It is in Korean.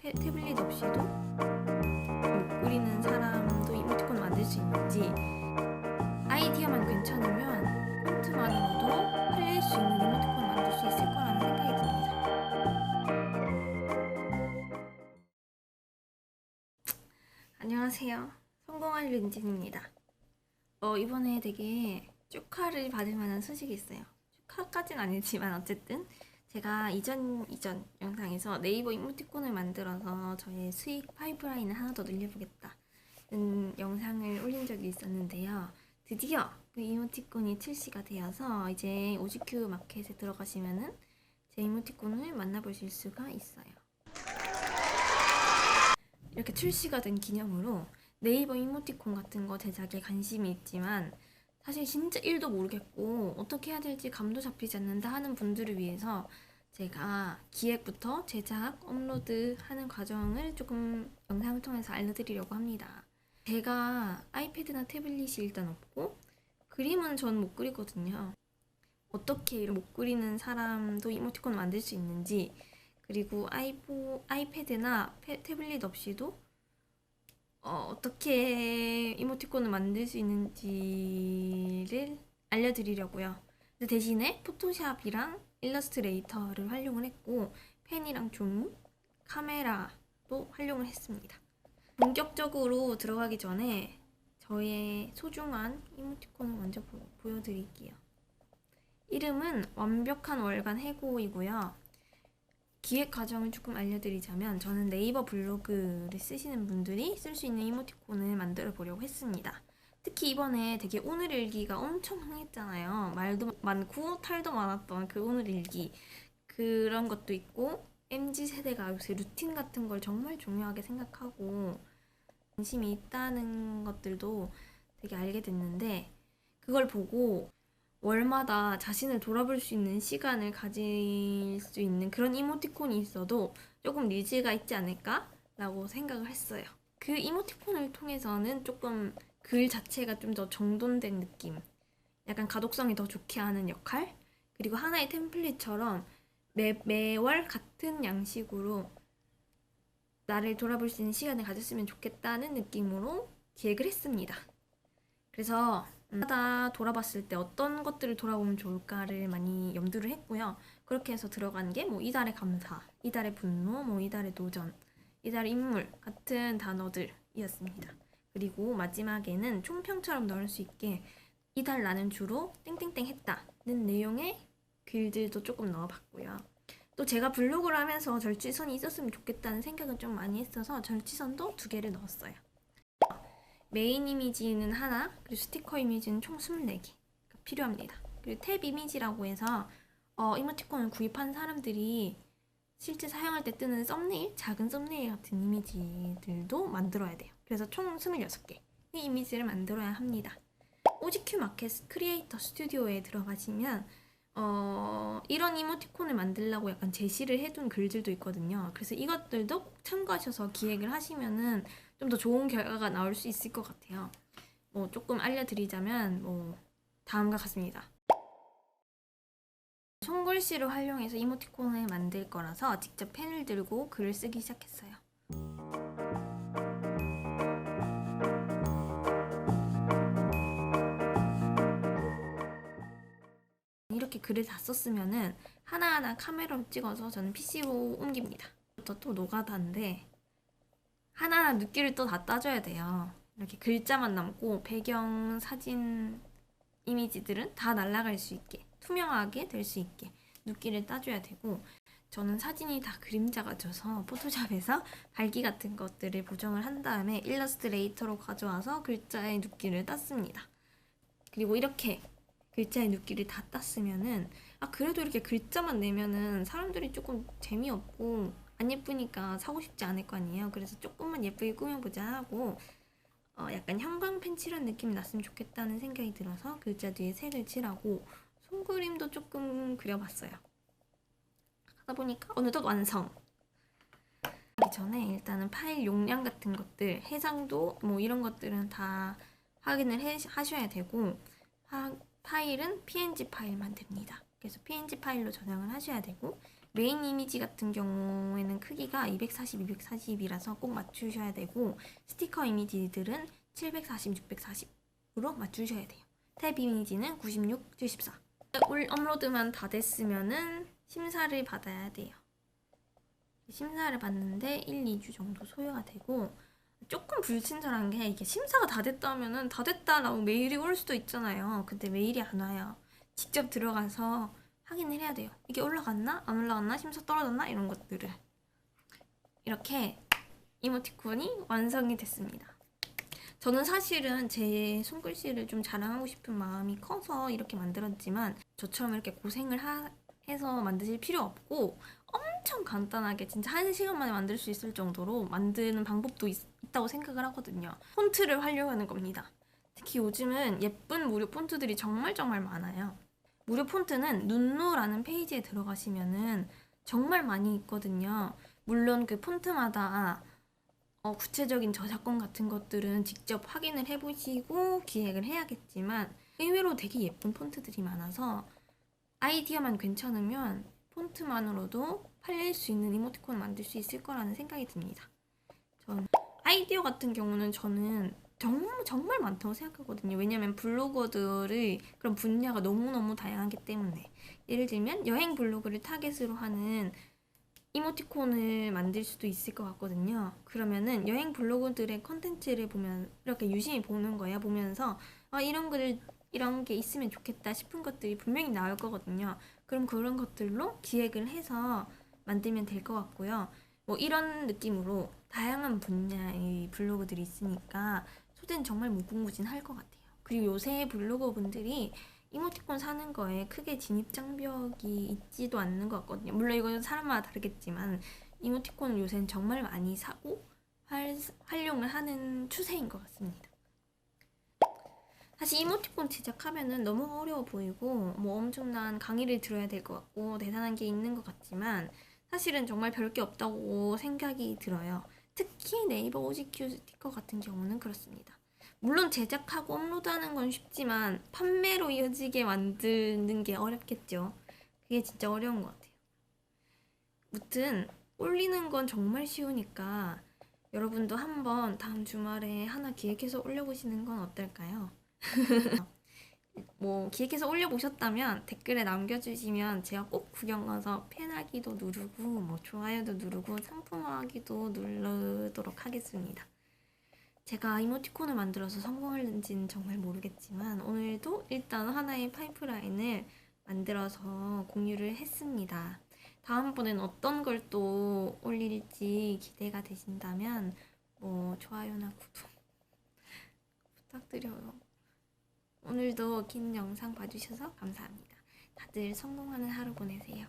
태블릿 없이도 못 그리는 사람도 이모티콘 만들 수 있는지, 아이디어만 괜찮으면 폰트만으로도 팔릴 수 있는 이모티콘 만들 수 있을 거라는 생각이 듭니다. 안녕하세요. 성공할 린진입니다. 이번에 되게 축하를 받을 만한 소식이 있어요. 축하까지는 아니지만 어쨌든 제가 이전 영상에서 네이버 이모티콘을 만들어서 저의 수익 파이프라인을 하나 더 늘려보겠다는 영상을 올린 적이 있었는데요. 드디어 그 이모티콘이 출시가 되어서 이제 OGQ 마켓에 들어가시면은 제 이모티콘을 만나보실 수가 있어요. 이렇게 출시가 된 기념으로 네이버 이모티콘 같은 거 제작에 관심이 있지만 사실 진짜 1도 모르겠고 어떻게 해야 될지 감도 잡히지 않는다 하는 분들을 위해서 제가 기획부터 제작, 업로드 하는 과정을 조금 영상을 통해서 알려드리려고 합니다. 제가 아이패드나 태블릿이 일단 없고 그림은 전 못 그리거든요. 어떻게 못 그리는 사람도 이모티콘 만들 수 있는지, 그리고 아이패드나 태블릿 없이도 어떻게 이모티콘을 만들 수 있는지를 알려드리려고요. 근데 대신에 포토샵이랑 일러스트레이터를 활용을 했고 펜이랑 종이, 카메라도 활용을 했습니다. 본격적으로 들어가기 전에 저의 소중한 이모티콘을 먼저 보여드릴게요. 이름은 완벽한 월간 해고이고요. 기획 과정을 조금 알려드리자면 저는 네이버 블로그를 쓰시는 분들이 쓸 수 있는 이모티콘을 만들어 보려고 했습니다. 특히 이번에 되게 오늘일기가 엄청 흥했잖아요. 말도 많고 탈도 많았던 그 오늘일기, 그런 것도 있고 MZ세대가 요새 루틴 같은 걸 정말 중요하게 생각하고 관심이 있다는 것들도 되게 알게 됐는데, 그걸 보고 월마다 자신을 돌아볼 수 있는 시간을 가질 수 있는 그런 이모티콘이 있어도 조금 니즈가 있지 않을까? 라고 생각을 했어요. 그 이모티콘을 통해서는 조금 글 자체가 좀 더 정돈된 느낌, 약간 가독성이 더 좋게 하는 역할, 그리고 하나의 템플릿처럼 매월 같은 양식으로 나를 돌아볼 수 있는 시간을 가졌으면 좋겠다는 느낌으로 기획을 했습니다. 그래서 하다 돌아봤을 때 어떤 것들을 돌아보면 좋을까를 많이 염두를 했고요. 그렇게 해서 들어간 게 뭐 이달의 감사, 이달의 분노, 뭐 이달의 도전, 이달의 인물 같은 단어들이었습니다. 그리고 마지막에는 총평처럼 넣을 수 있게 이달 나는 주로 땡땡땡 했다는 내용의 글들도 조금 넣어봤고요. 또 제가 블로그를 하면서 절취선이 있었으면 좋겠다는 생각은 좀 많이 했어서 절취선도 2개를 넣었어요. 메인 이미지는 하나, 그리고 스티커 이미지는 총 24개 필요합니다. 그리고 탭 이미지라고 해서 이모티콘을 구입한 사람들이 실제 사용할 때 뜨는 썸네일, 작은 썸네일 같은 이미지들도 만들어야 돼요. 그래서 총 26개 이 이미지를 만들어야 합니다. OGQ 마켓 크리에이터 스튜디오에 들어가시면 이런 이모티콘을 만들려고 약간 제시를 해둔 글들도 있거든요. 그래서 이것들도 참고하셔서 기획을 하시면은 좀 더 좋은 결과가 나올 수 있을 것 같아요. 뭐 조금 알려드리자면 다음과 같습니다. 손글씨를 활용해서 이모티콘을 만들 거라서 직접 펜을 들고 글을 쓰기 시작했어요. 이렇게 글을 다 썼으면은 하나하나 카메라로 찍어서 저는 PC로 옮깁니다. 또 노가다인데 하나하나 눕기를 또 다 따줘야 돼요. 이렇게 글자만 남고 배경 사진 이미지들은 다 날아갈 수 있게, 투명하게 될 수 있게 눕기를 따줘야 되고, 저는 사진이 다 그림자가 져서 포토샵에서 밝기 같은 것들을 보정을 한 다음에 일러스트레이터로 가져와서 글자의 눕기를 땄습니다. 그리고 이렇게 글자의 눕기를 다 땄으면은 그래도 이렇게 글자만 내면은 사람들이 조금 재미없고 안 예쁘니까 사고 싶지 않을 거 아니에요. 그래서 조금만 예쁘게 꾸며보자 하고 약간 형광펜 칠한 느낌이 났으면 좋겠다는 생각이 들어서 글자 뒤에 색을 칠하고 손그림도 조금 그려봤어요. 하다 보니까 어느덧 완성! 하기 전에 일단은 파일 용량 같은 것들, 해상도 뭐 이런 것들은 다 확인을 하셔야 되고, 파일은 PNG 파일만 됩니다. 그래서 PNG 파일로 저장을 하셔야 되고, 메인 이미지 같은 경우에는 크기가 240, 240이라서 꼭 맞추셔야 되고 스티커 이미지들은 740, 640으로 맞추셔야 돼요. 탭 이미지는 96, 74. 올 업로드만 다 됐으면은 심사를 받아야 돼요. 심사를 받는데 1, 2주 정도 소요가 되고 조금 불친절한 게 이게 심사가 다 됐다면은 다 됐다라고 메일이 올 수도 있잖아요. 근데 메일이 안 와요. 직접 들어가서 확인을 해야 돼요. 이게 올라갔나? 안 올라갔나? 심사 떨어졌나? 이런 것들을. 이렇게 이모티콘이 완성이 됐습니다. 저는 사실은 제 손글씨를 좀 자랑하고 싶은 마음이 커서 이렇게 만들었지만 저처럼 이렇게 고생을 해서 만드실 필요 없고 엄청 간단하게 진짜 1시간 만에 만들 수 있을 정도로 만드는 방법도 있다고 생각을 하거든요. 폰트를 활용하는 겁니다. 특히 요즘은 예쁜 무료 폰트들이 정말 많아요. 무료 폰트는 눈노라는 페이지에 들어가시면은 정말 많이 있거든요. 물론 그 폰트마다 구체적인 저작권 같은 것들은 직접 확인을 해보시고 기획을 해야겠지만 의외로 되게 예쁜 폰트들이 많아서 아이디어만 괜찮으면 폰트만으로도 팔릴 수 있는 이모티콘을 만들 수 있을 거라는 생각이 듭니다. 전 아이디어 같은 경우는 저는 정말 많다고 생각하거든요. 왜냐면 블로거들의 그런 분야가 너무너무 다양하기 때문에 예를 들면 여행 블로그를 타겟으로 하는 이모티콘을 만들 수도 있을 것 같거든요. 그러면은 여행 블로그들의 컨텐츠를 보면 이렇게 유심히 보는 거예요. 보면서 이런 게 있으면 좋겠다 싶은 것들이 분명히 나올 거거든요. 그럼 그런 것들로 기획을 해서 만들면 될 것 같고요. 뭐 이런 느낌으로 다양한 분야의 블로그들이 있으니까 소재는 정말 무궁무진할 것 같아요. 그리고 요새 블로거 분들이 이모티콘 사는 거에 크게 진입 장벽이 있지도 않는 것 같거든요. 물론 이건 사람마다 다르겠지만 이모티콘을 요새는 정말 많이 사고 활용을 하는 추세인 것 같습니다. 사실 이모티콘 제작하면은 너무 어려워 보이고 뭐 엄청난 강의를 들어야 될 것 같고 대단한 게 있는 것 같지만 사실은 정말 별 게 없다고 생각이 들어요. 특히 네이버 OGQ 스티커 같은 경우는 그렇습니다. 물론 제작하고 업로드하는 건 쉽지만 판매로 이어지게 만드는 게 어렵겠죠. 그게 진짜 어려운 것 같아요. 무튼 올리는 건 정말 쉬우니까 여러분도 한번 다음 주말에 하나 기획해서 올려보시는 건 어떨까요? 뭐 기획해서 올려보셨다면 댓글에 남겨주시면 제가 꼭 구경 가서 팬하기도 누르고 뭐 좋아요도 누르고 상품화하기도 누르도록 하겠습니다. 제가 이모티콘을 만들어서 성공할는지는 정말 모르겠지만 오늘도 일단 하나의 파이프라인을 만들어서 공유를 했습니다. 다음번엔 어떤 걸 또 올릴지 기대가 되신다면 뭐 좋아요나 구독 부탁드려요. 오늘도 긴 영상 봐주셔서 감사합니다. 다들 성공하는 하루 보내세요.